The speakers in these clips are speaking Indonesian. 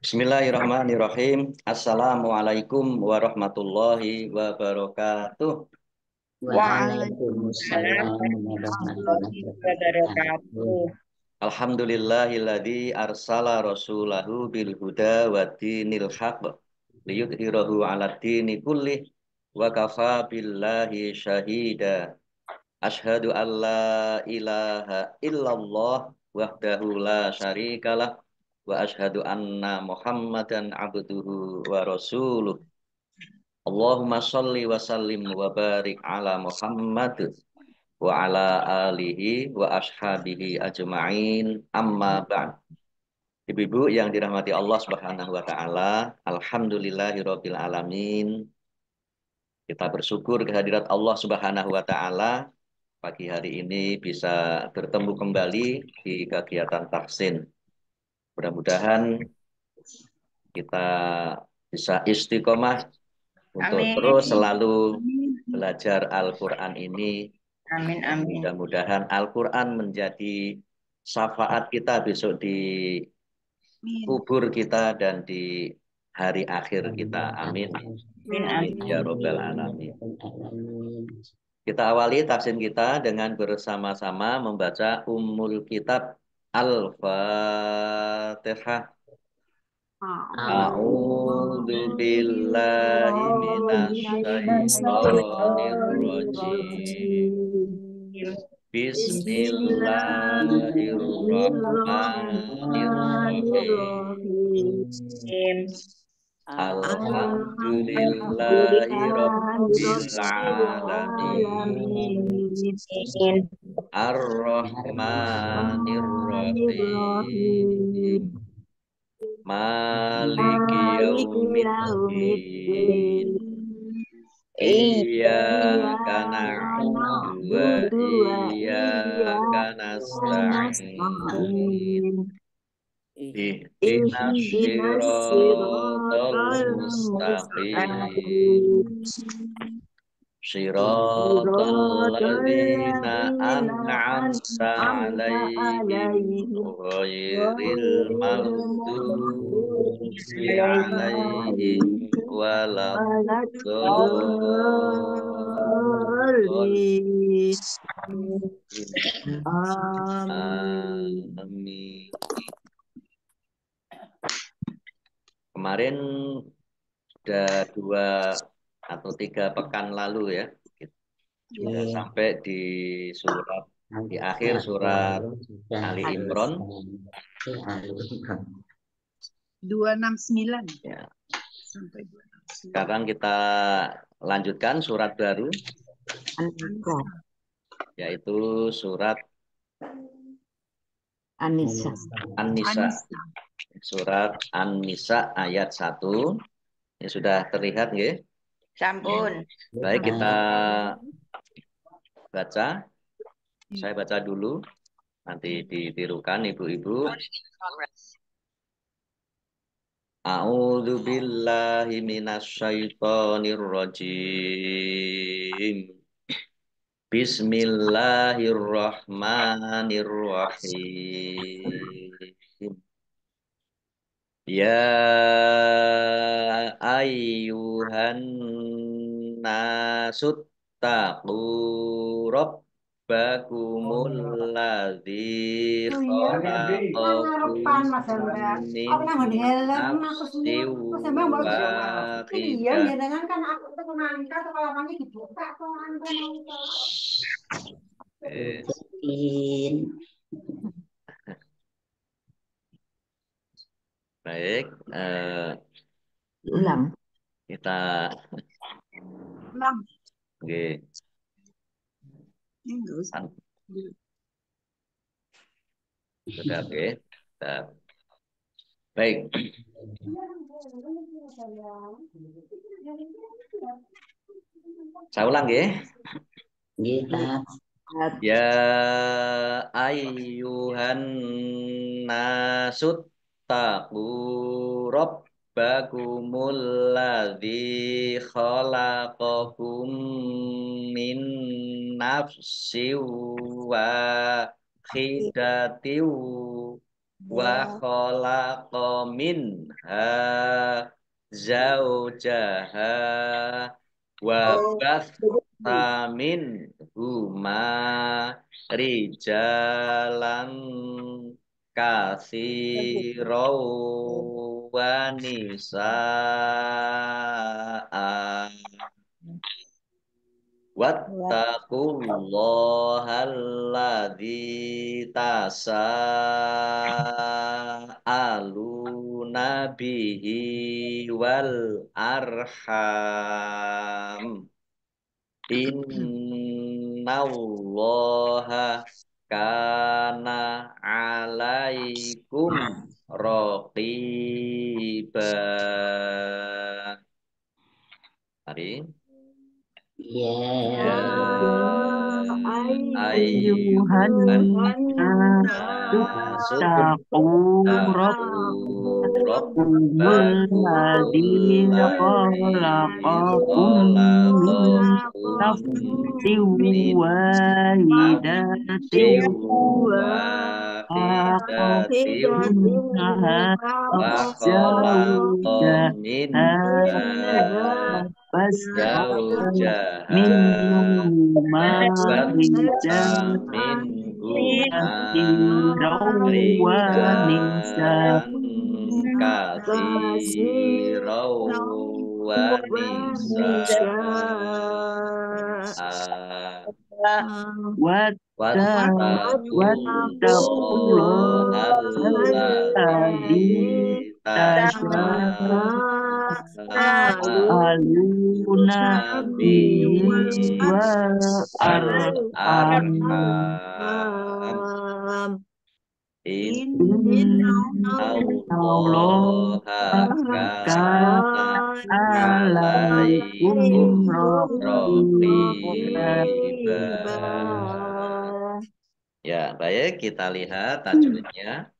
Bismillahirrahmanirrahim. Assalamualaikum warahmatullahi wabarakatuh. Waalaikumsalam Waalaikumsalam warahmatullahi warahmatullahi wabarakatuh. wabarakatuh. Alhamdulillahilladzi arsala rasulahu bil huda wa dinil haqq liyudhhirahu 'alad dini kullih wa kafa billahi syahida. Asyhadu an la ilaha illallah wahdahu la syarikalah wa asyhadu anna Muhammadan abduhu wa rasuluh. Allahumma sholli wa sallim wa barik ala Muhammad wa ala alihi wa ashabihi ajma'in amma ba'd. Ibu-ibu yang dirahmati Allah Subhanahu wa taala, alhamdulillahirabbil alamin. Kita bersyukur kehadirat Allah Subhanahu wa taala pagi hari ini bisa bertemu kembali di kegiatan tahsin. Mudah-mudahan kita bisa istiqomah untuk Amin. terus selalu belajar Al-Quran ini. Amin. Amin. Mudah-mudahan Al-Quran menjadi syafaat kita besok di kubur kita dan di hari akhir kita. Amin. Amin. Amin. Amin. Ya Rabbal Alamin. Kita awali tafsir kita dengan bersama-sama membaca Ummul Kitab Al-Fatihah. A'udzu billahi minasyaitonir rajim. Bismillahirrahmanirrahim. Alhamdulillahi rabbil alamin. Ar-Rahmanir Rahim. Maliki yaumiddin. Iyyaka na'budu wa iyyaka nasta'in. Ihdinas siratal mustaqim. Shiratal ladzina an'amta 'alaihim ghairil maghdubi 'alaihim waladdallin. Amin. Kemarin sudah 2 atau 3 pekan lalu ya, sudah sampai di akhir surat Ali Imran 269 ya. sampai 269. Sekarang kita lanjutkan surat baru, yaitu surat An-Nisa. An-Nisa. Surat An-Nisa ayat 1. Ini sudah terlihat nggih? Sampun. Baik, kita baca. Saya baca dulu, nanti ditirukan ibu-ibu. A'udzu billahi minasyaitonir rajim. Bismillahirrahmanirrahim. Ya ayyuhan nasut taqu rabbakumul ladzi khalaqakum min nafsin wahidah. Baik, Ulang. kita Ulang. nggih. Ini enggak usah. Sudah oke. Baik. Saya ulang ya. Ya ayyuhan nasut taqu rabbakumul ladzi khalaqakum min nafsin wahidatin wa khalaqa minha zaujaha wa batha minhuma rijalan katsiraw wa nisaa. Wattaqullahal tasaaluna bihi wal arham. Innallaha kana alaikum raqiba. Mari. Ya Ayyuhan ayyuhan nasu taqu rabbakumul rabbakumul ladzi khalaqakum min nafsin wahidatin minha wa khalaqa minha bas zaujaha minhuma Wabatha rijalan minhuma nisa rijalan katsiraw wa nisaa. wattaqullaha Wattaqullahal aluna bihi bihi wal wal arham arham. Allah Innallaha kana kana alaikum alaikum raqiba. raqiba. Ya, baik kita lihat tajwidnya.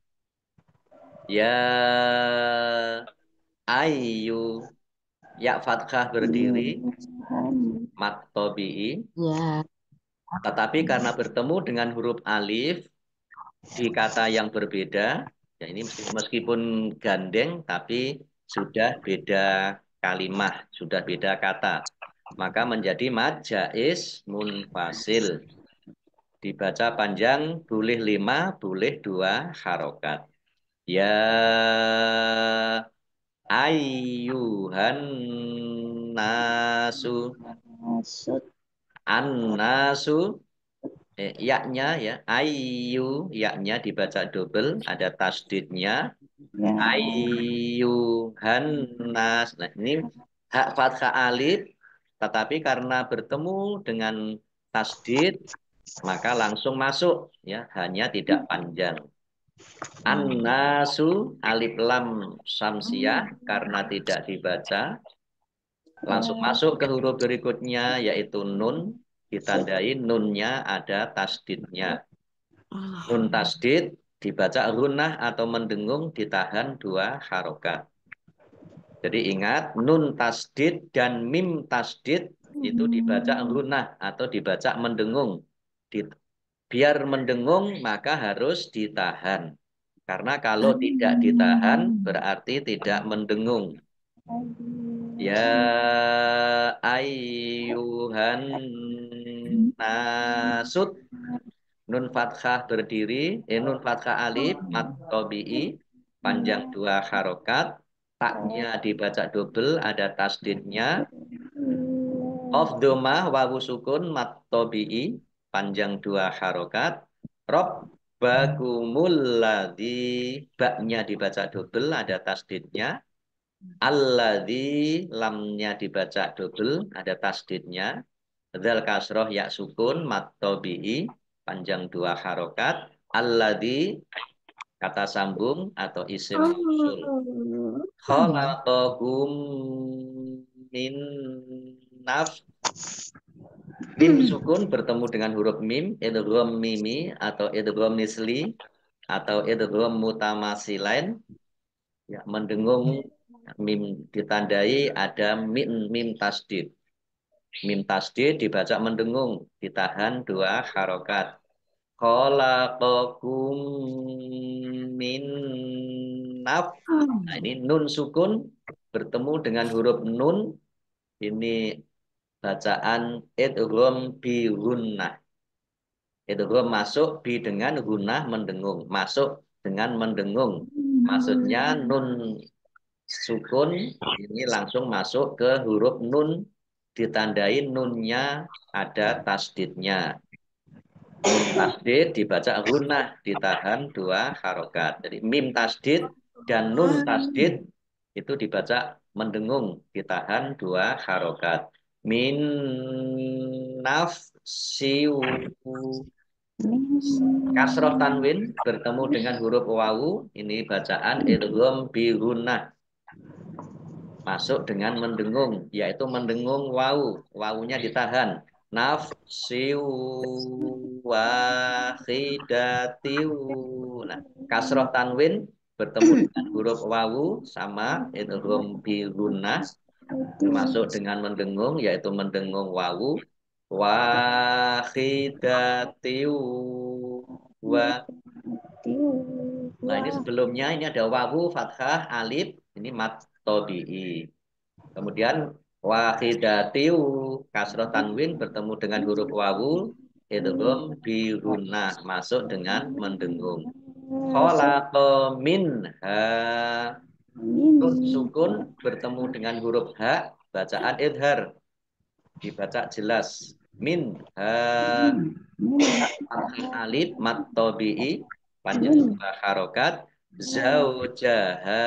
Ya ayu, ya fathah berdiri, mat tobi'i. Ya. Tetapi karena bertemu dengan huruf alif di kata yang berbeda, ya ini meskipun gandeng tapi sudah beda kalimah, sudah beda kata. Maka menjadi mad jaiz munfasil. Dibaca panjang boleh 5, boleh 2 harokat. Ya ayyuhan nasu. An-nasu yaknya ya ayyu yaknya dibaca double ada tasdidnya ayyuhan nas. Nah, ini hak fathah alif tetapi karena bertemu dengan tasdid maka langsung masuk ya hanya tidak panjang. An-nasu alif lam samsiah karena tidak dibaca langsung masuk ke huruf berikutnya yaitu nun ditandai nunnya ada tasdidnya. Nun tasdid dibaca runah atau mendengung ditahan 2 harokat. Jadi ingat nun tasdid dan mim tasdid itu dibaca runah atau dibaca mendengung. Biar mendengung maka harus ditahan. Karena kalau tidak ditahan berarti tidak mendengung. Ya ayyuhan nasut. Nun fathah berdiri, nun fathah alif, mat tobi'i, panjang 2 harokat. Taknya dibaca double, ada tasdidnya. Qaf domah, wawu sukun, mat tobi'i, panjang 2 harokat. Rabbakumul ladzi, baknya dibaca double, ada tasdidnya. Alladzi lamnya dibaca double, ada tasdidnya. Dzal kasroh ya sukun mat tobi'i panjang 2 harokat. Alladzi kata sambung atau isim mausul. Khalaqahum min naf. Mim sukun bertemu dengan huruf mim, idgham mimi atau idgham nisli atau idgham mutamasilain. Ya, mendengung mim ditandai ada mim tasdid. Mim tasdid dibaca mendengung, ditahan 2 harokat. khalaqakum min naf. Nah, ini nun sukun bertemu dengan huruf nun. Ini bacaan idgham bi gunnah. Idgham masuk bi dengan gunnah mendengung. Masuk dengan mendengung. Maksudnya nun sukun ini langsung masuk ke huruf nun, ditandai nunnya ada tasdidnya. Nun tasdid dibaca gunnah, ditahan 2 harokat. Jadi mim tasdid dan nun tasdid itu dibaca mendengung, ditahan 2 harokat. Min nafsiu. Kasroh tanwin bertemu dengan huruf wawu, ini bacaan idgham bi gunnah. Masuk dengan mendengung, yaitu mendengung wawu. Wawunya ditahan. Nafsiu wahidatiu. Nah, kasroh tanwin bertemu dengan huruf wawu sama idgham bi gunnah. Masuk dengan mendengung, yaitu mendengung wawu. Wahidatiu. Wa. Nah, ini sebelumnya ini ada wawu, fathah, alif. Ini mat tobi'i. Kemudian wahidatiu, kasroh tanwin bertemu dengan huruf wawu, idgham bi gunnah, masuk dengan mendengung. Khalaqa minha, nun sukun bertemu dengan huruf ha, bacaan idhar, dibaca jelas. Minha, fathah alif mat tobi'i, panjang 2 harokat. Zaujaha,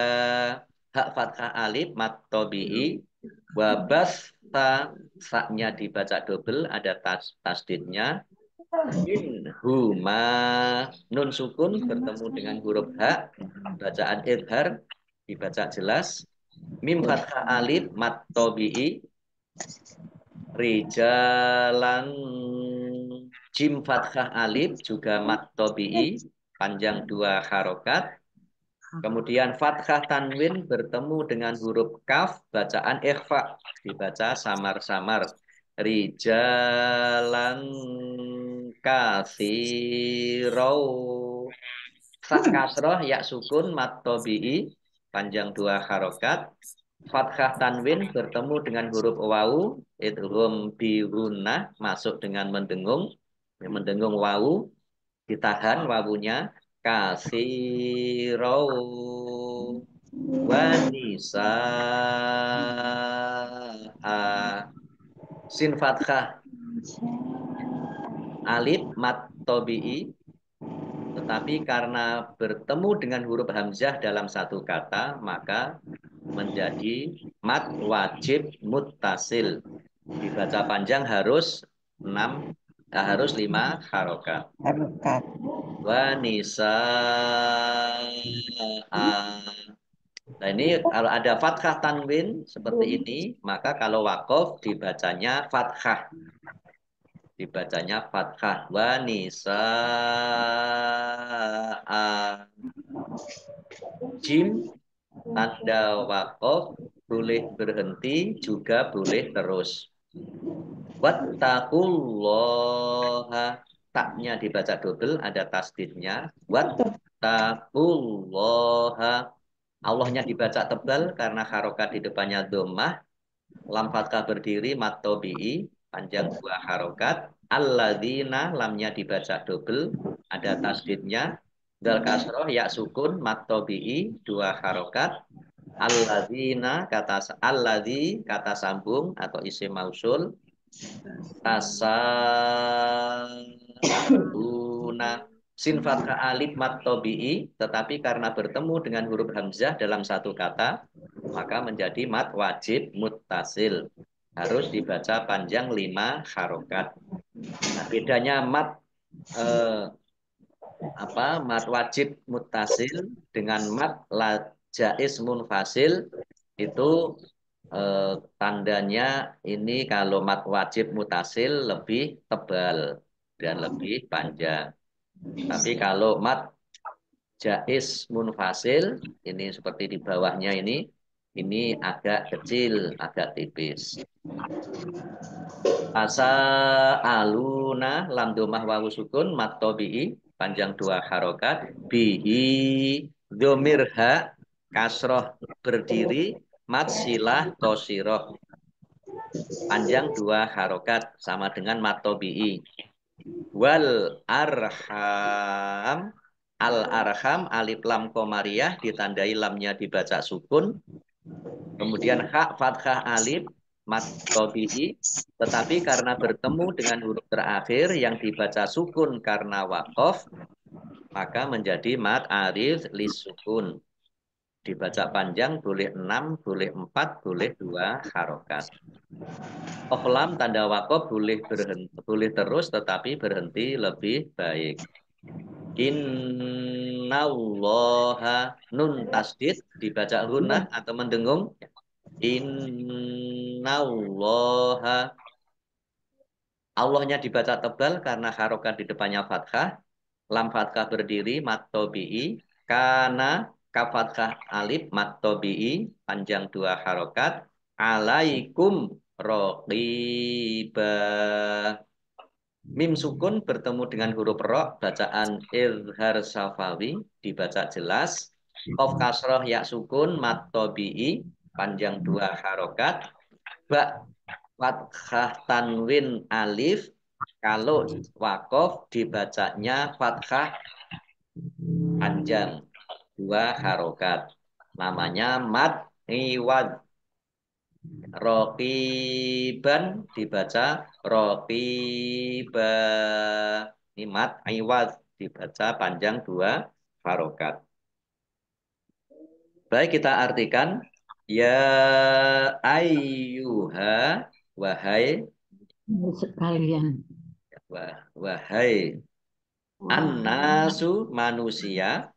hak fathah alif mat tobi'i, wabas saknya dibaca double, ada tasdidnya. In huma, nun sukun bertemu dengan huruf ha, bacaan idhar, dibaca jelas. Mim fathah alif mat tobi'i, rijalan, jim fathah alif juga mat tobi'i, panjang 2 harokat. Kemudian fathah tanwin bertemu dengan huruf kaf, bacaan ikhfa, dibaca samar-samar. Rijalan katsirau. Sak kasroh ya sukun mat tobi'i, panjang 2 harokat. Fathah tanwin bertemu dengan huruf wawu, idgham bi gunnah, masuk dengan mendengung. Mendengung wawu, ditahan wawunya. Kasirau wanisaa. Sin fathah alif mat tobi'i, tetapi karena bertemu dengan huruf hamzah dalam satu kata, maka menjadi mat wajib muttasil. Dibaca panjang harus 5 harokat. Wanisaa. Nah, ini kalau ada fathah tanwin seperti ini, maka kalau wakof dibacanya fathah. Dibacanya fathah. Wanisaa. Jim, tanda wakof, boleh berhenti, juga boleh terus. Wattaqullaha. Taknya dibaca double, ada tasdidnya. Wattaqullaha. Allahnya dibaca tebal karena harokat di depannya dhammah. Lam fathah berdiri mat tobi'i, panjang 2 harokat. Alladzina, lamnya dibaca double, ada tasdidnya. Dal kasroh ya sukun mat tobi'i, 2 harokat. Alladzina, kata alladzi, kata sambung atau isim mausul. Tasabuna, sin fathah alif mat tobi'i, tetapi karena bertemu dengan huruf hamzah dalam satu kata, maka menjadi mat wajib muttasil. Harus dibaca panjang 5 harokat. Nah, bedanya mat mat wajib muttasil dengan mat jaiz munfasil itu tandanya ini kalau mat wajib mutasil lebih tebal dan lebih panjang. Tapi kalau mat jaiz munfasil ini seperti di bawahnya ini Ini agak kecil, agak tipis. Asa aluna lam domah wawu sukun mat tobi'i panjang 2 harokat bihi domirha kasroh berdiri mat silah kosiroh panjang 2 harokat sama dengan mat tobi'i. Wal arham al arham alif lam komariah ditandai lamnya dibaca sukun. Kemudian hak fathah alif mat tobi'i, tetapi karena bertemu dengan huruf terakhir yang dibaca sukun karena wakof, maka menjadi mat arif lis sukun. Dibaca panjang boleh 6, boleh 4, boleh 2 harokat. Lam tanda wakof boleh boleh terus tetapi berhenti lebih baik. Innallaha nun tasdid dibaca gunnah atau mendengung. Innallaha Allahnya dibaca tebal karena harokat di depannya fathah. Lam fathah berdiri mat tobi'i. Kana kaf fathah alif mat tobi'i panjang 2 harokat. Alaikum raqibah. Mim sukun bertemu dengan huruf ro, bacaan izhar safawi, dibaca jelas. Qaf kasroh ya sukun mat tobi'i panjang 2 harokat. Ba fathah tanwin alif, kalau wakof dibacanya fathah panjang 2 harokat. Namanya mat iwad. Rokiban dibaca rokiba. Ini mat iwad dibaca panjang 2 harokat. Baik, kita artikan. Ya ayyuha, wahai sekalian. Wahai annasu manusia,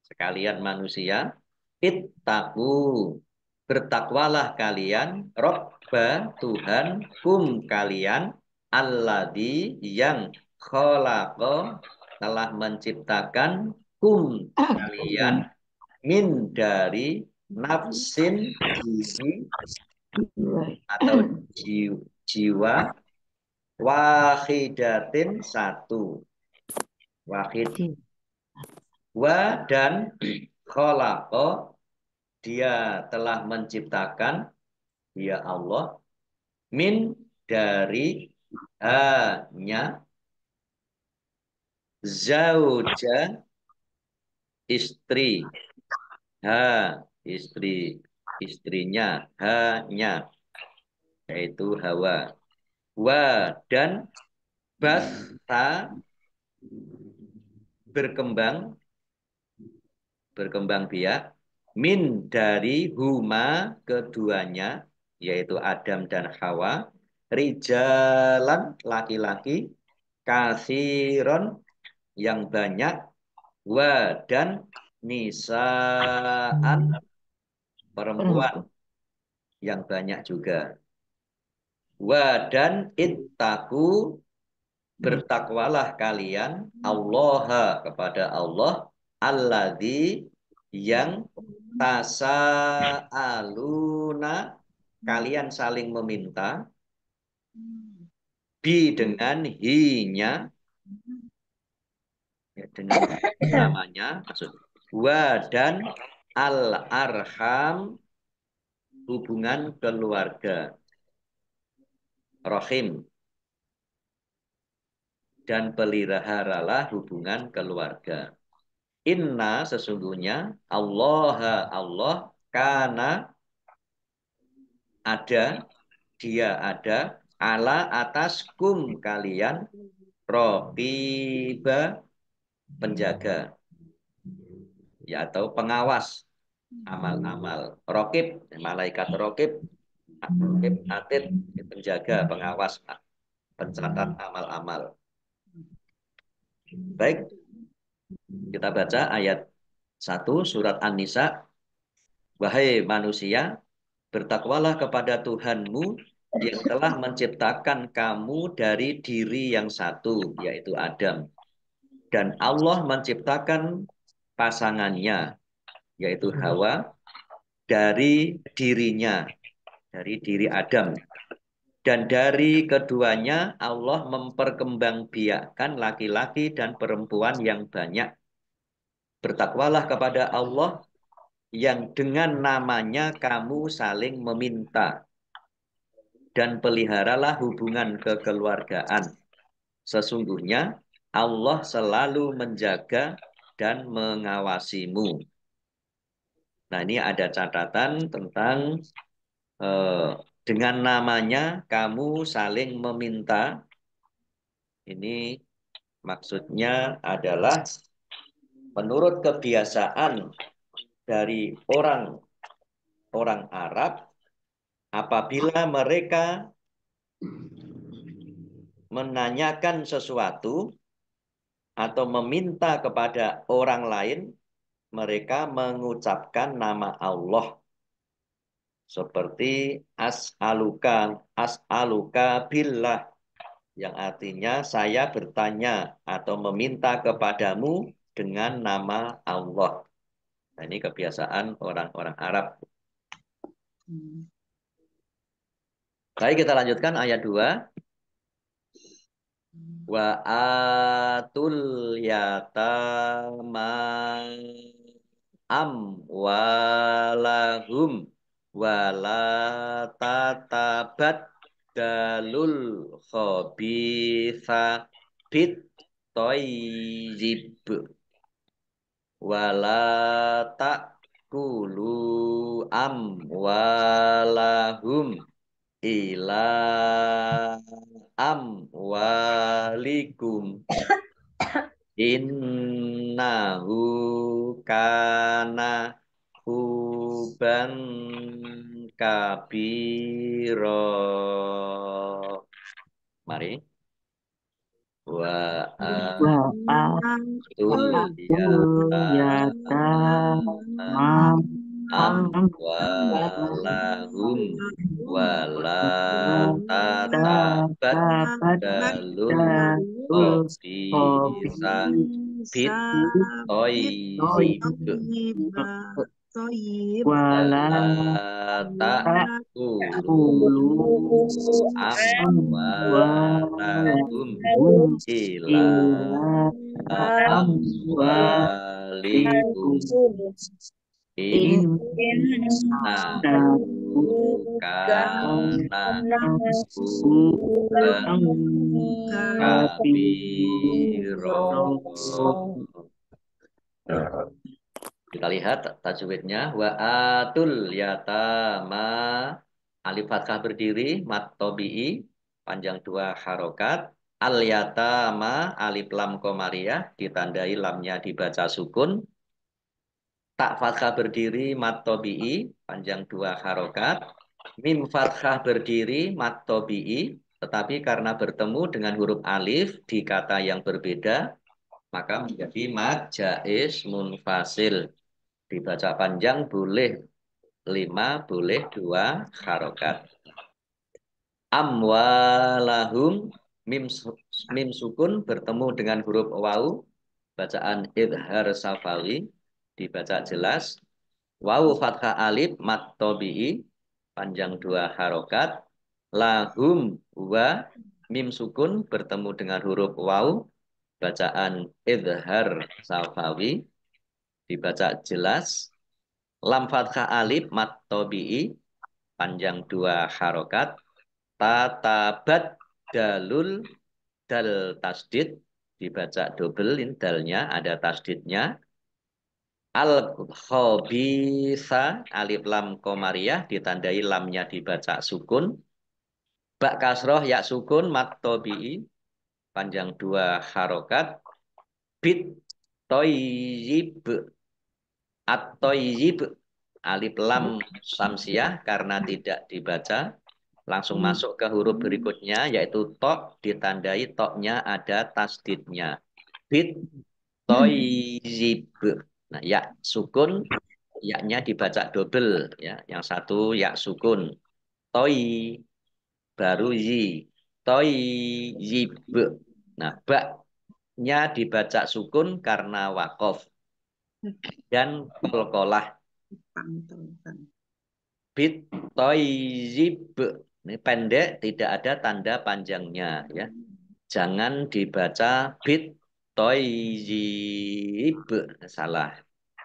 sekalian manusia, ittaqu bertakwalah kalian, Robba Tuhan kum kalian, alladzi yang khalaqa telah menciptakan kum kalian min dari nafsin diri atau jiwa wahidatin satu. Wahid. Wa dan khalaqa dia telah menciptakan, dia Allah, min dari hanya zauja istri, istrinya hanya, yaitu Hawa. Wa dan basa berkembang biak min dari huma keduanya, yaitu Adam dan Hawa, rijalan laki-laki, kasiron yang banyak, wa dan nisaan perempuan yang banyak juga. Wa dan ittaku bertakwalah kalian Allah kepada Allah, alladzi yang tasaaluna kalian saling meminta, bi dengan hinya, ya, dengan namanya maksud, wa dan al arham hubungan keluarga, rahim, dan peliharalah hubungan keluarga. Inna sesungguhnya Allah kana ada, dia ada, ala atas kum kalian, roqiba penjaga, ya atau pengawas amal-amal. Rokib malaikat rokib, atid penjaga, pengawas, pencatat amal-amal. Baik, kita baca ayat 1 surat An-Nisa. Wahai manusia, bertakwalah kepada Tuhanmu yang telah menciptakan kamu dari diri yang satu, yaitu Adam. Dan Allah menciptakan pasangannya, yaitu Hawa, dari dirinya, dari diri Adam. Dan dari keduanya Allah memperkembangbiakkan laki-laki dan perempuan yang banyak. Bertakwalah kepada Allah yang dengan namanya kamu saling meminta. Dan peliharalah hubungan kekeluargaan. Sesungguhnya Allah selalu menjaga dan mengawasimu. Nah, ini ada catatan tentang dengan namanya kamu saling meminta. Ini maksudnya adalah menurut kebiasaan dari orang Arab, apabila mereka menanyakan sesuatu atau meminta kepada orang lain, mereka mengucapkan nama Allah. Seperti as'aluka billah, yang artinya saya bertanya atau meminta kepadamu dengan nama Allah. Nah, ini kebiasaan orang-orang Arab. Baik, kita lanjutkan ayat 2. Wa atul yatama amwalahum wala tatabat dalul khabitha bit toyib wala takulu amwalahum ila amwalikum innahu kana huban kabiro. Mari. Wa atul yatama amwalahum wala tatabaddalul khabitha bit toyib wala takulu amwalahum ila amwalikum innahu kana huban kabiro. Kita lihat tajwidnya. Wa atul yatama, alif fathah berdiri, mat tobi'i, panjang 2 harokat. Al yatama, alif lam komariah, ditandai lamnya dibaca sukun. Tak fathah berdiri, mat tobi'i, panjang 2 harokat. Mim fathah berdiri, mat tobi'i, tetapi karena bertemu dengan huruf alif di kata yang berbeda, maka menjadi mad jaiz munfasil. Dibaca panjang boleh 5, boleh 2 harokat. Amwalahum, mim sukun bertemu dengan huruf wawu, bacaan idhar safawi, dibaca jelas. Wawu fathah alif mat tobi'i, panjang 2 harokat. Lahum wa, mim sukun bertemu dengan huruf wawu, bacaan idhar safawi, dibaca jelas. Lam fathah alif mat tobi'i, panjang 2 harokat. Tatabat dalul, dal tasdid, dibaca dobel, dalnya ada tasdidnya. Al khabitha, alif lam komariah, ditandai lamnya dibaca sukun. Bak kasroh ya sukun mat tobi'i, panjang 2 harokat. Bit toyib, at-toyib, alif lam samsiah karena tidak dibaca. Langsung masuk ke huruf berikutnya, yaitu tok, ditandai toknya ada tasdidnya. Bit toyib. Nah, ya sukun, yaknya dibaca double. Ya. Yang satu ya sukun. Toy, baru yi. Toyib. Nah, baknya dibaca sukun karena wakof. Dan kolkolah. bit toyib. Ini pendek, tidak ada tanda panjangnya ya. Jangan dibaca bit toyib. Salah.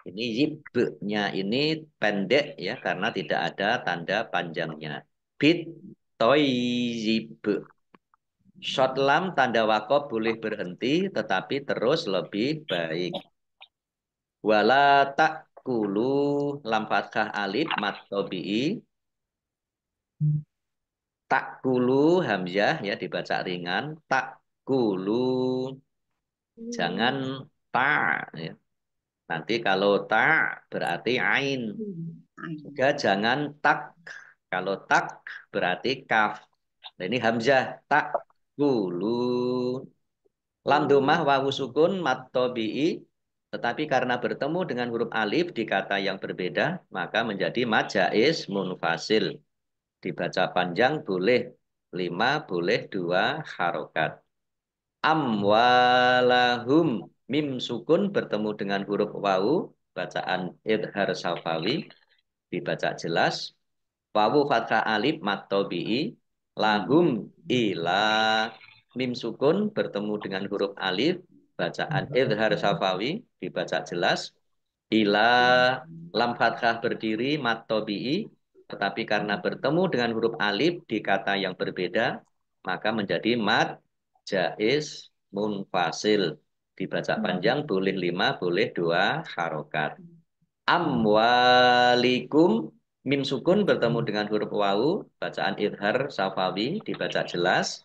Ini yib-nya ini pendek ya karena tidak ada tanda panjangnya. Bit toyib. Short lam tanda wakof boleh berhenti tetapi terus lebih baik. Wala takulu lam fathah alif mat tobi'i. Takulu hamzah ya dibaca ringan. Takulu jangan ta ya. Nanti kalau ta berarti ain. Juga jangan tak. Kalau tak berarti kaf. Nah, ini hamzah takulu. Lam domah wawu sukun mat tobi'i. Tetapi karena bertemu dengan huruf alif di kata yang berbeda, maka menjadi mad jaiz munfasil. Dibaca panjang boleh 5, boleh 2 harokat. Amwalahum mim sukun bertemu dengan huruf wawu, bacaan idhar safawi, dibaca jelas. Wawu fathah alif mat tobi'i, lahum ila mim sukun bertemu dengan huruf alif, bacaan idhar safawi, dibaca jelas. Ila lam fathah berdiri mat tobi'i, tetapi karena bertemu dengan huruf alif di kata yang berbeda, maka menjadi mad jaiz munfasil. Dibaca panjang boleh 5, boleh 2 harokat. Amwalikum mim sukun bertemu dengan huruf wawu, bacaan idhar safawi, dibaca jelas.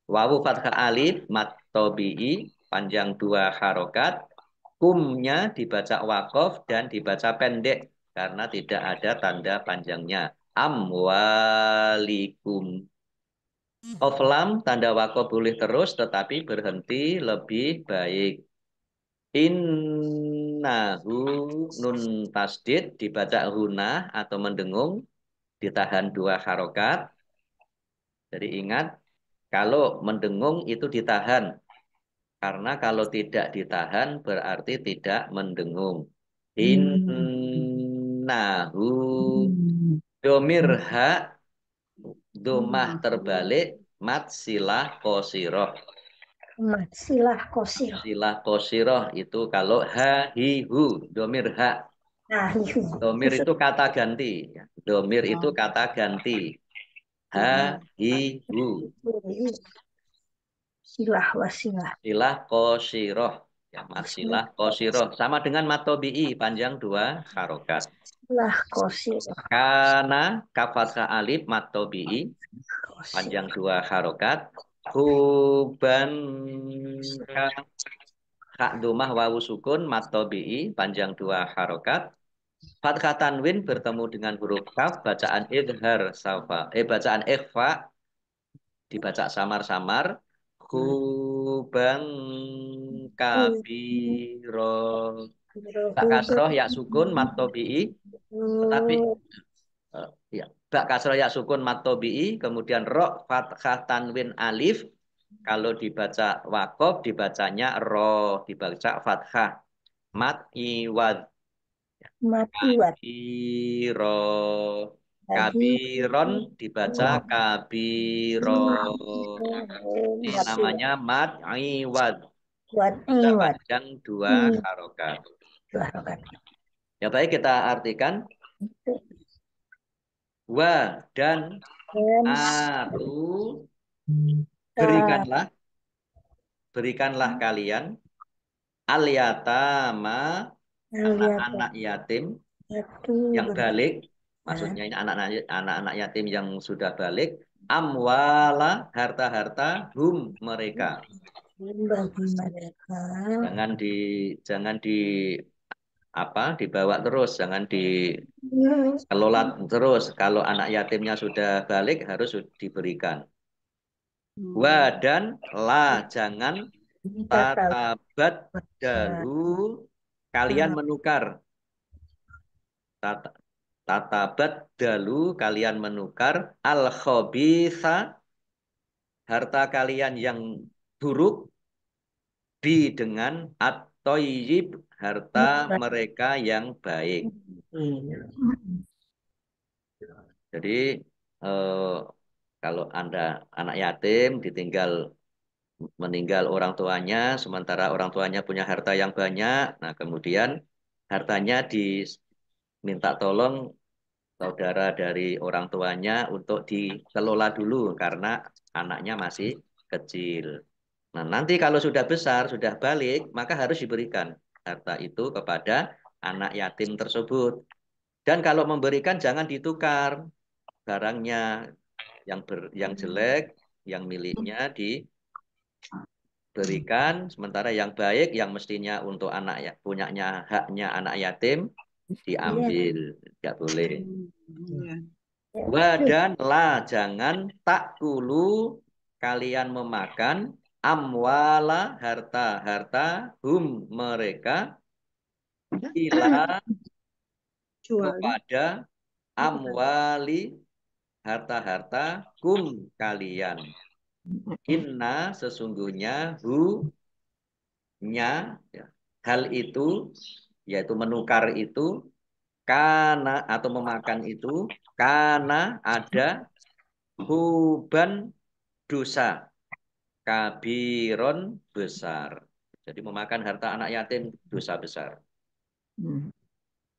Wawu fathah alif mat tobi'i, panjang 2 harokat. Kumnya dibaca wakof dan dibaca pendek karena tidak ada tanda panjangnya. Amwalikum. Oflam tanda wakof boleh terus tetapi berhenti lebih baik. Innahu nun tasdid dibaca hunah atau mendengung, ditahan 2 harokat. Jadi ingat kalau mendengung itu ditahan. Karena kalau tidak ditahan berarti tidak mendengung. Innahu domir ha domah terbalik mat silah kosiroh. Mat silah kosir. Silah kosiroh itu kalau ha hi hu domir ha. Nah, Domir itu kata ganti. Domir itu kata ganti. Ha hi hu. Silah wasilah. Silah kosiroh. Ya, mat silah kosiroh. Sama dengan matobi'i panjang 2 harokat. Silah kosir. Karena kafathah alif matobi'i panjang 2 harokat. Huban ka hak domah wawu sukun matobi'i panjang 2 harokat. Fathah tanwin bertemu dengan huruf kaf bacaan idhar safa. Bacaan ikhfa dibaca samar-samar. Huban kabiro. Bak kasroh ya sukun matobi'i. Tetapi ya, bak kasroh ya sukun matobi'i. Kemudian ro fathah tanwin alif. Kalau dibaca wakof dibacanya ro. Dibaca fathah. Mat iwad. Matiwat. Kabiro. Kabiron dibaca kabiro. Ini namanya mad iwad. Wat Tidak iwat. panjang 2 harokat. Ya baik kita artikan. Wa dan atu berikanlah kalian al yatama anak-anak yatim yang balik, maksudnya ini anak-anak yatim yang sudah balik, amwala harta-harta hum mereka. Bagi mereka. Jangan di dibawa terus, jangan dikelola terus. Kalau anak yatimnya sudah balik harus diberikan. Wa dan la jangan tatabat dalu kalian menukar. Tatabat dalu kalian menukar al khobisa harta kalian yang buruk bi dengan at-toyib harta mereka yang baik. Jadi kalau Anda anak yatim meninggal orang tuanya, sementara orang tuanya punya harta yang banyak, nah kemudian hartanya diminta tolong saudara dari orang tuanya untuk dikelola dulu karena anaknya masih kecil. Nah, nanti kalau sudah besar, sudah balik, maka harus diberikan harta itu kepada anak yatim tersebut. Dan kalau memberikan jangan ditukar barangnya yang jelek, yang miliknya diberikan, sementara yang baik yang mestinya untuk anak ya punyanya haknya anak yatim diambil, tidak boleh. Iya. Dan jangan takulu kalian memakan amwala harta mereka ila Kecuali kepada amwali harta kalian. Inna sesungguhnya nya ya, hal itu yaitu menukar itu karena atau memakan itu karena ada huban dosa kabiron besar. Jadi memakan harta anak yatim dosa besar.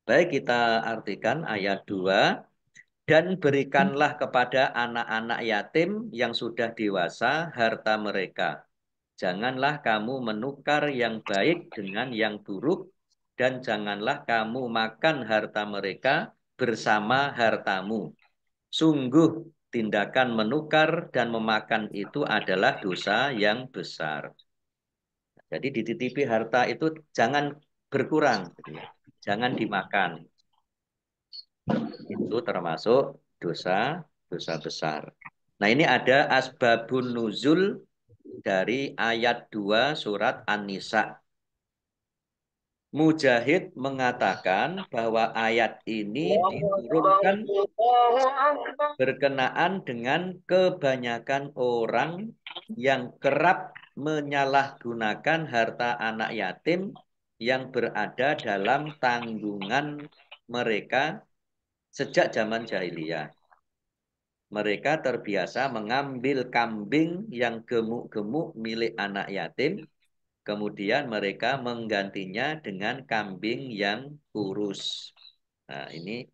Baik, kita artikan ayat 2. Dan berikanlah kepada anak-anak yatim yang sudah dewasa harta mereka. Janganlah kamu menukar yang baik dengan yang buruk, dan janganlah kamu makan harta mereka bersama hartamu. Sungguh tindakan menukar dan memakan itu adalah dosa yang besar. Jadi dititipi harta itu jangan berkurang, gitu ya. Jangan dimakan. Itu termasuk dosa besar. Nah, ini ada asbabun nuzul dari ayat 2 surat An-Nisa. Mujahid mengatakan bahwa ayat ini diturunkan berkenaan dengan kebanyakan orang yang kerap menyalahgunakan harta anak yatim yang berada dalam tanggungan mereka sejak zaman jahiliyah. Mereka terbiasa mengambil kambing yang gemuk-gemuk milik anak yatim, kemudian mereka menggantinya dengan kambing yang kurus. Nah, ini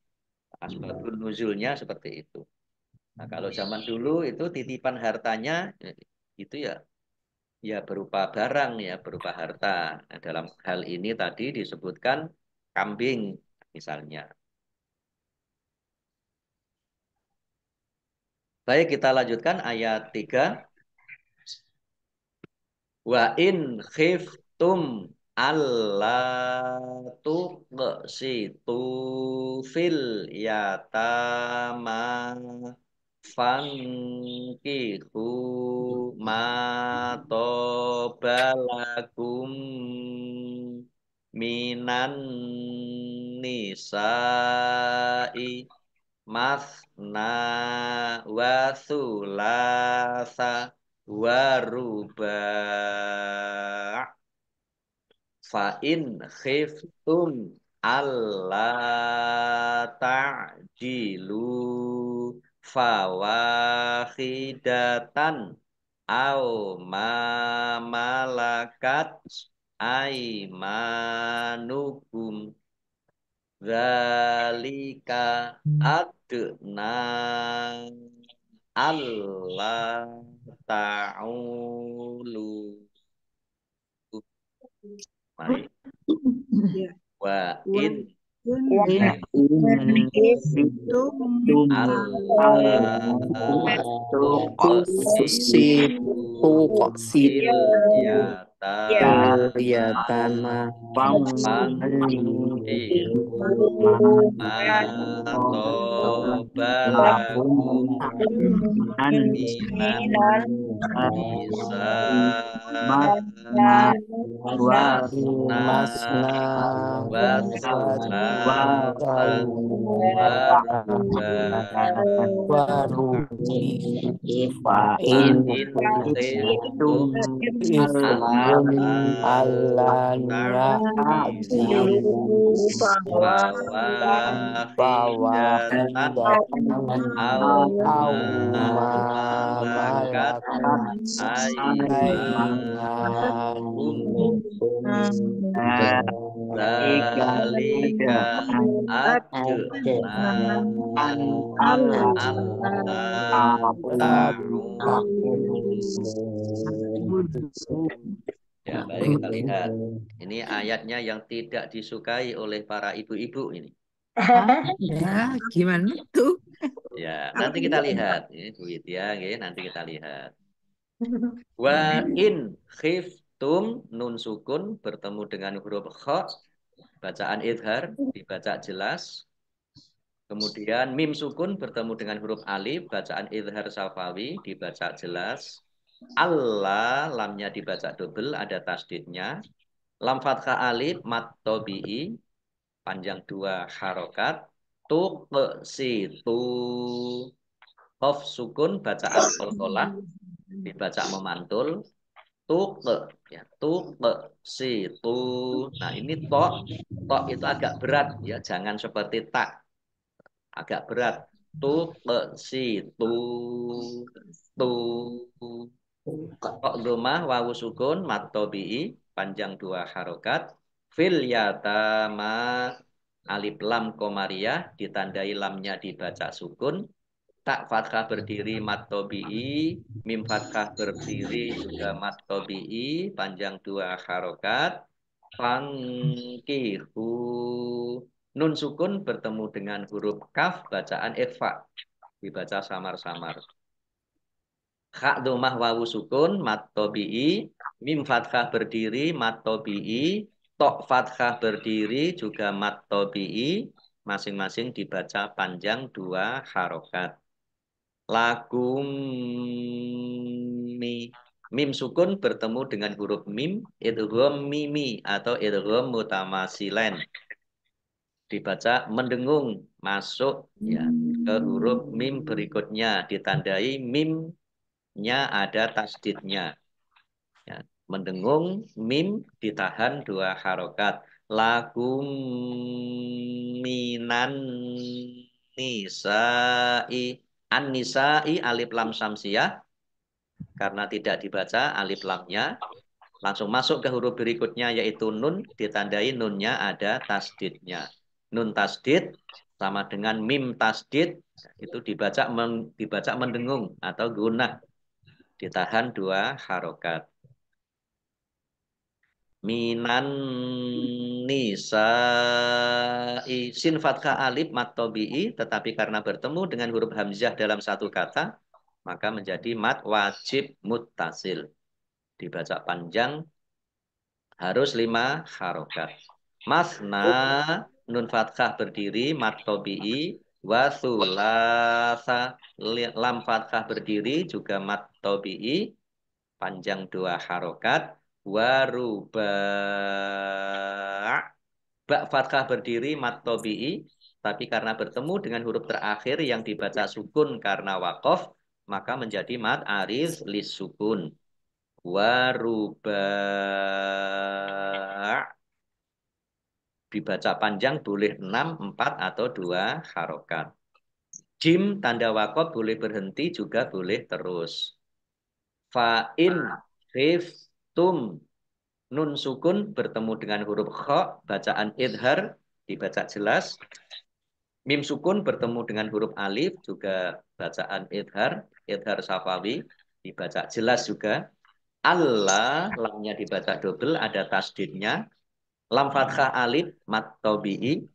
asbabun nuzulnya seperti itu. Nah, kalau zaman dulu itu titipan hartanya itu ya berupa barang ya, berupa harta. Nah, dalam hal ini tadi disebutkan kambing misalnya. Baik, kita lanjutkan ayat 3. Wa in khiftum alla tuqsitu fil yatama fankihu ma tobalakum minan nisa'i masna wa thulatha wa ruba' fa in khiftum alla ta'dilu fawahidatan aw ma malakat aimanukum zalika adna Allah ta'ulu. Mari. ya. Wa in Itu Allah tuqsitu fil yatama fankihu ma tobalakum minan nisa masna wa thulatha wa ruba' in khiftum alla ta'dilu bahwa fawahidatan au ma malakat aymanukum zalika adna Allah ta'ulu. Ya, baik kita lihat. Ini ayatnya yang tidak disukai oleh para ibu-ibu ini. Ya, gimana tuh? Ya, nanti kita lihat. Ini duit ya, nanti kita lihat. Wa in khiftum nun sukun bertemu dengan huruf kha, bacaan idhar dibaca jelas. Kemudian mim sukun bertemu dengan huruf alif, bacaan idhar safawi dibaca jelas. Allah, lamnya dibaca double, ada tasdidnya. Lam fathah alif, mat tobi'i, panjang 2 harokat. Tuk, situ. Qaf sukun, bacaan qalqalah, dibaca memantul. Tuk, ya, tuk, situ. Nah ini tok itu agak berat, ya jangan seperti tak, agak berat. Tuk, situ. Tu. Tok domah wawu sukun mat tobi'i panjang 2 harokat. Fil yatama alif lam komariah ditandai lamnya dibaca sukun. Tak fathah berdiri mat tobi'i, mim fathah berdiri juga mat tobi'i panjang 2 harokat. Fangkihu nun sukun bertemu dengan huruf kaf bacaan ikhfa dibaca samar-samar. Kha domah wawu sukun mat tobi'i, mim fathah berdiri mat tobi'i, tok fathah berdiri juga mat tobi'i, masing-masing dibaca panjang 2 harokat. Lagum mi, mim sukun bertemu dengan huruf mim, idgham mimi atau idgham mutamasilen, dibaca mendengung masuk ya ke huruf mim berikutnya ditandai mim nya ada tasdidnya. Ya, mendengung mim ditahan 2 harokat. Lakum minan nisa'i. An-nisa'i alif lam samsiyah. Karena tidak dibaca alif lamnya. Langsung masuk ke huruf berikutnya yaitu nun. Ditandai nunnya ada tasdidnya. Nun tasdid sama dengan mim tasdid. Itu dibaca mendengung atau gunah. Ditahan 2 harokat. Minan nisa'i sin fathah alif mat tobi'i, tetapi karena bertemu dengan huruf hamzah dalam satu kata maka menjadi mat wajib muttasil, dibaca panjang harus 5 harokat. Masna nun fathah berdiri mat tobi'i, wa sulasa lam fathah berdiri juga mat tobi'i panjang 2 harokat. Waruba ba fathah berdiri mat tobi'i, tapi karena bertemu dengan huruf terakhir yang dibaca sukun karena wakof maka menjadi mat ariz lis sukun. Waruba dibaca panjang boleh 6, 4 atau 2 harokat. Jim tanda wakof boleh berhenti juga boleh terus. Fa'in khiftum nun sukun bertemu dengan huruf kha, bacaan idhar dibaca jelas. Mim sukun bertemu dengan huruf alif juga bacaan idhar, idhar safawi dibaca jelas juga. Allah lamnya dibaca double ada tasdidnya. Lam fathah alif mat tobi'i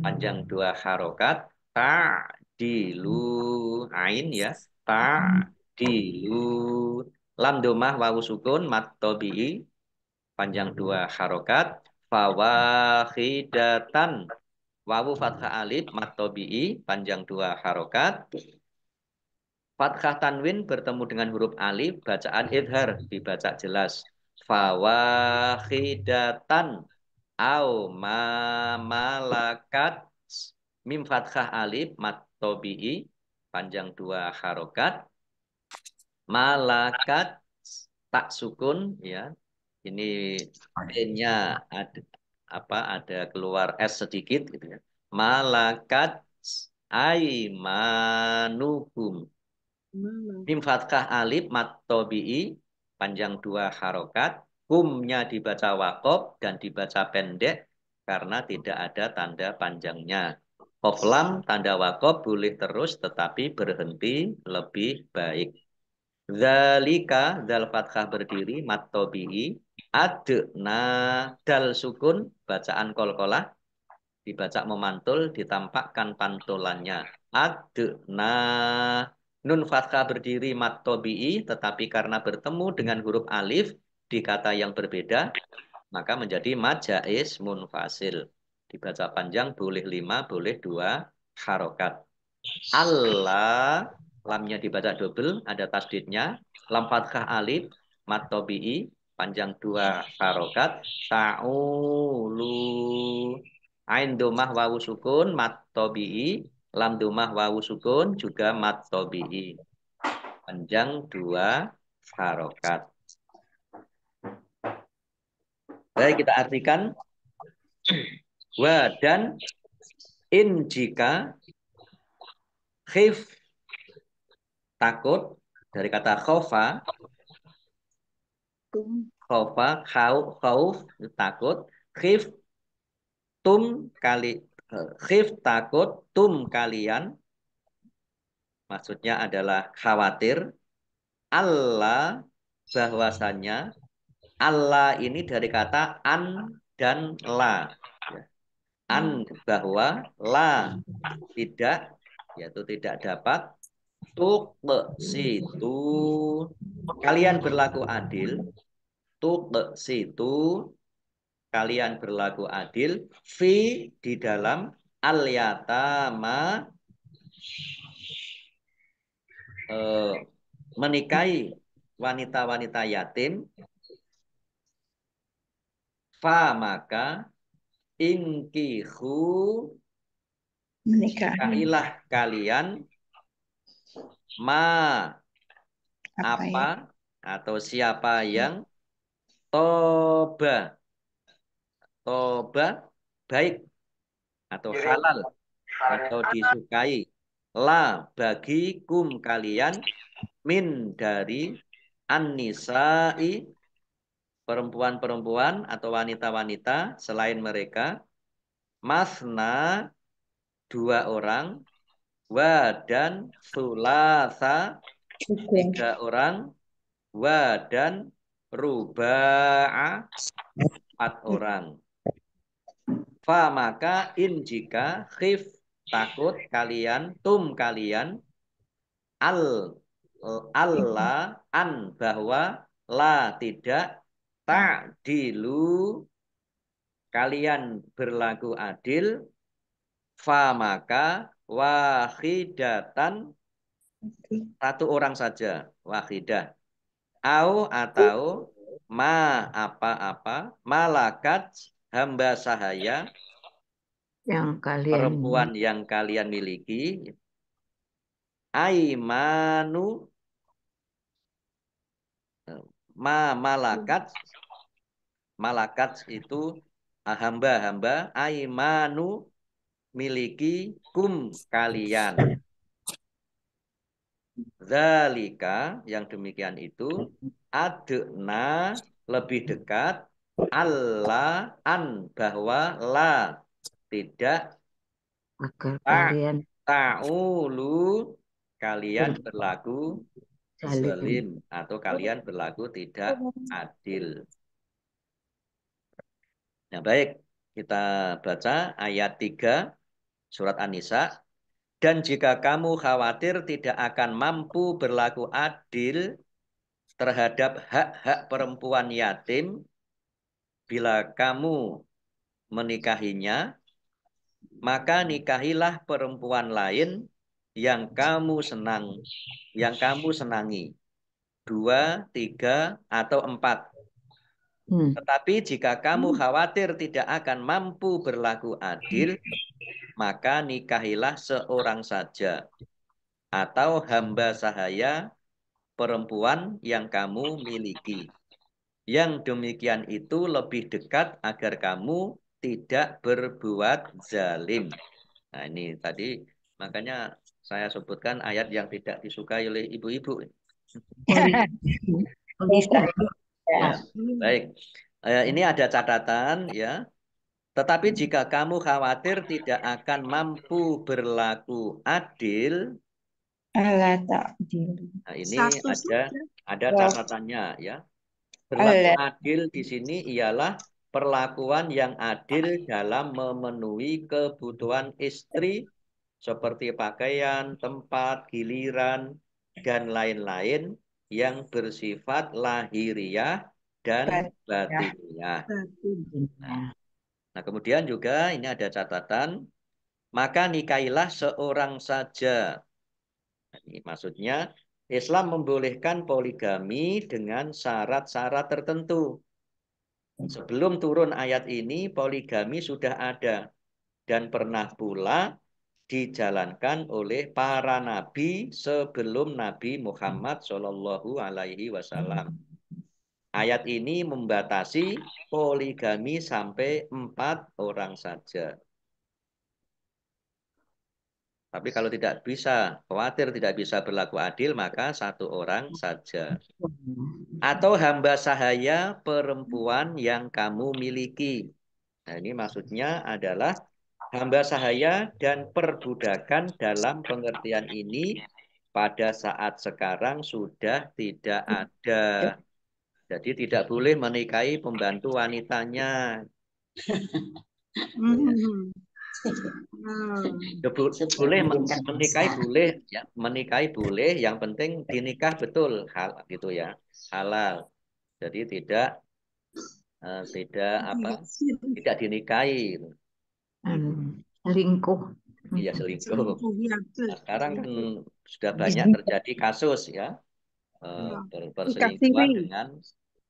panjang 2 harokat. Ta'dilu ain ya. Ta'dilu lam domah wawu sukun mat tobi'i panjang 2 harokat. Fawahidatan wawu fathah alif mat tobi'i panjang 2 harokat. Fathah tanwin bertemu dengan huruf alif bacaan idhar dibaca jelas. Fawahidatan au ma malakat mim fathah alif mat tobi'i panjang 2 harokat. Malakat tak sukun ya. Ini T-nya ada keluar S sedikit gitu ya. Malakat aimanuhum. Malah. Mim fathah alif mat tobi'i panjang 2 harokat. Humnya dibaca wakob dan dibaca pendek karena tidak ada tanda panjangnya. Qaf tanda wakob boleh terus tetapi berhenti lebih baik. Zalika dal fathah berdiri mat tobi'i adna dal sukun bacaan kolkolah dibaca memantul ditampakkan pantulannya. Adna nun fathah berdiri mat tobi'i tetapi karena bertemu dengan huruf alif di kata yang berbeda maka menjadi mad jaiz munfasil. Dibaca panjang boleh 5 boleh 2 harokat. Allah lamnya dibaca double ada tasdidnya. Lam fathah alif mat tobi'i panjang 2 harokat. Ta'ulu ain domah wawu sukun mat tobi'i. Lam domah wawu sukun juga mat tobi'i. Panjang 2 harokat. Baik kita artikan. Wa dan in jika khif takut dari kata khofa khauf takut khif tum khif takut tum kalian maksudnya adalah khawatir Allah bahwasanya Allah ini dari kata an dan la ya. An bahwa la tidak yaitu tidak dapat situ kalian berlaku adil situ kalian berlaku adil fi di dalam al-yatama menikahi wanita-wanita yatim fa maka inkihu nikahilah kalian ma apa atau siapa yang toba baik atau halal atau disukai la bagi kum kalian min dari an-nisa'i perempuan-perempuan atau wanita-wanita selain mereka masna 2 orang wa dan sulasa 3 orang wa dan ruba'a 4 orang. Fa maka in jika khif takut kalian kalian Allah an bahwa la tidak ta'dilu kalian berlaku adil fa maka wahidatan 1 orang saja wahidah atau ma apa-apa malakat hamba sahaya yang kalian perempuan yang kalian miliki aimanu malakat itu hamba-hamba aimanu miliki kum kalian zalika yang demikian itu adna lebih dekat Allah an bahwa la tidak agar kalian ta'ulu kalian berlaku saling zalim atau kalian berlaku tidak adil. Nah, baik, kita baca ayat 3 surat An-Nisa. Dan jika kamu khawatir tidak akan mampu berlaku adil terhadap hak-hak perempuan yatim bila kamu menikahinya, maka nikahilah perempuan lain yang kamu senangi. 2, 3, atau 4. Tetapi jika kamu khawatir tidak akan mampu berlaku adil, maka nikahilah seorang saja atau hamba sahaya perempuan yang kamu miliki. Yang demikian itu lebih dekat agar kamu tidak berbuat zalim. Nah, ini tadi makanya saya sebutkan ayat yang tidak disukai oleh ibu-ibu. Tidak. Ya, baik. Ini ada catatan ya. Tetapi jika kamu khawatir tidak akan mampu berlaku adil, Allah takdir. nah ini Satu saja. ada Ya. catatannya ya. Berlaku Allah. adil di sini ialah perlakuan yang adil dalam memenuhi kebutuhan istri seperti pakaian, tempat, giliran, dan lain-lain yang bersifat lahiriah dan batiniah. Nah, kemudian juga ini ada catatan, maka nikahilah seorang saja. Ini maksudnya Islam membolehkan poligami dengan syarat-syarat tertentu. Sebelum turun ayat ini, poligami sudah ada dan pernah pula dijalankan oleh para nabi sebelum Nabi Muhammad Shallallahu Alaihi Wasallam. Ayat ini membatasi poligami sampai 4 orang saja. Tapi kalau tidak bisa, khawatir tidak bisa berlaku adil, maka 1 orang saja. Atau hamba sahaya perempuan yang kamu miliki. Nah, ini maksudnya adalah hamba sahaya dan perbudakan dalam pengertian ini pada saat sekarang sudah tidak ada. Jadi tidak boleh menikahi pembantu wanitanya. Boleh menikahi boleh ya, menikahi boleh, yang penting dinikah betul hal gitu ya, halal. Jadi tidak tidak dinikahi. Selingkuh. Iya, selingkuh. Nah, sekarang kan sudah banyak terjadi kasus ya,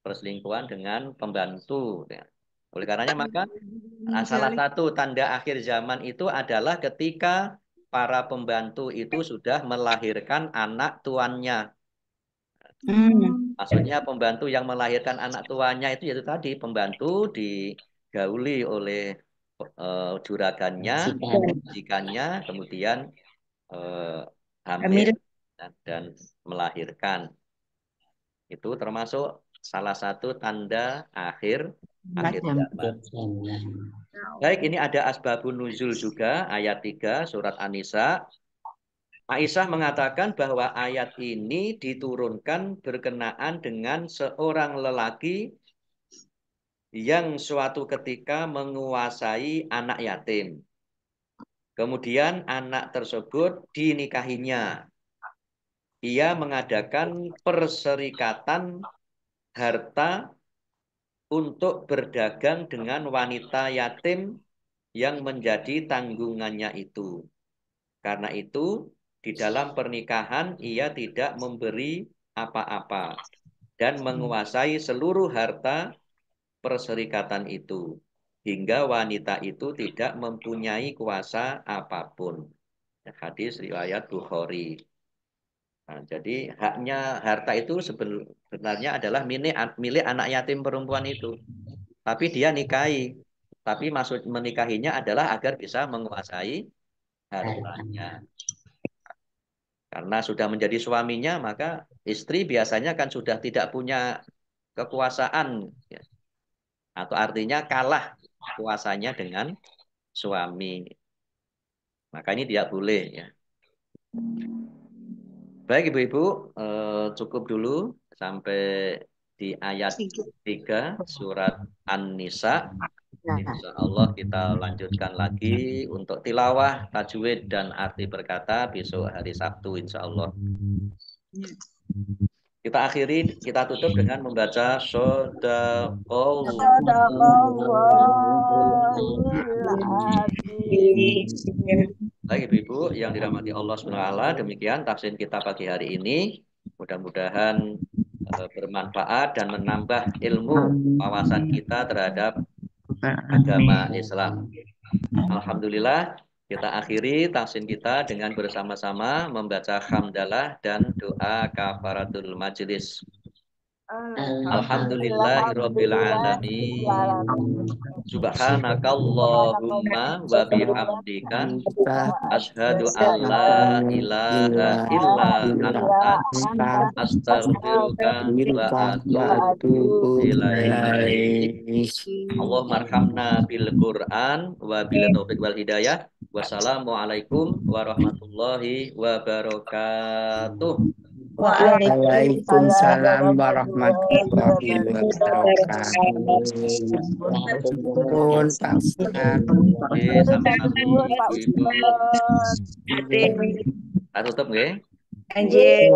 perselingkuhan dengan pembantu ya. Oleh karenanya maka salah satu tanda akhir zaman itu adalah ketika para pembantu itu sudah melahirkan anak tuannya. Maksudnya pembantu yang melahirkan anak tuannya itu yaitu tadi pembantu digauli oleh juragannya, majikannya, kemudian hamil dan melahirkan. Itu termasuk salah satu tanda akhir zaman. Baik, ini ada asbabun nuzul juga, ayat 3 surat An-Nisa. Aisyah mengatakan bahwa ayat ini diturunkan berkenaan dengan seorang lelaki yang suatu ketika menguasai anak yatim. Kemudian anak tersebut dinikahinya. Ia mengadakan perserikatan harta untuk berdagang dengan wanita yatim yang menjadi tanggungannya itu. Karena itu, di dalam pernikahan ia tidak memberi apa-apa dan menguasai seluruh harta perserikatan itu, hingga wanita itu tidak mempunyai kuasa apapun. Hadis riwayat Bukhari. Nah, jadi haknya harta itu sebenarnya adalah milik anak yatim perempuan itu. Tapi dia nikahi. Tapi maksud menikahinya adalah agar bisa menguasai hartanya. Karena sudah menjadi suaminya, maka istri biasanya kan sudah tidak punya kekuasaan. Ya. Atau artinya kalah kuasanya dengan suami. Maka ini tidak boleh. Ya. Baik Ibu-Ibu, cukup dulu sampai di ayat 3 surat An-Nisa. Insya Allah kita lanjutkan lagi untuk tilawah, tajwid, dan arti berkata besok hari Sabtu insya Allah. Kita tutup dengan membaca Baik Ibu-Ibu yang dirahmati Allah SWT, demikian tafsir kita pagi hari ini. Mudah-mudahan bermanfaat dan menambah ilmu wawasan kita terhadap agama Islam. Alhamdulillah, kita akhiri tafsir kita dengan bersama-sama membaca hamdalah dan doa kafaratul majelis. Alhamdulillahirabbil alamin. Subhanakallahumma wa bihamdika asyhadu an la ilaha illa anta astaghfiruka wa atubu ilaik. Allahumma arhamna bil Qur'an wa bil taufiq wal hidayah. Wassalamualaikum warahmatullahi wabarakatuh. Waalaikumsalam warahmatullahi wabarakatuh. Nuhun, Pak Ustaz. Oke, sama-sama Ibu. Tutup nggih. Anjir.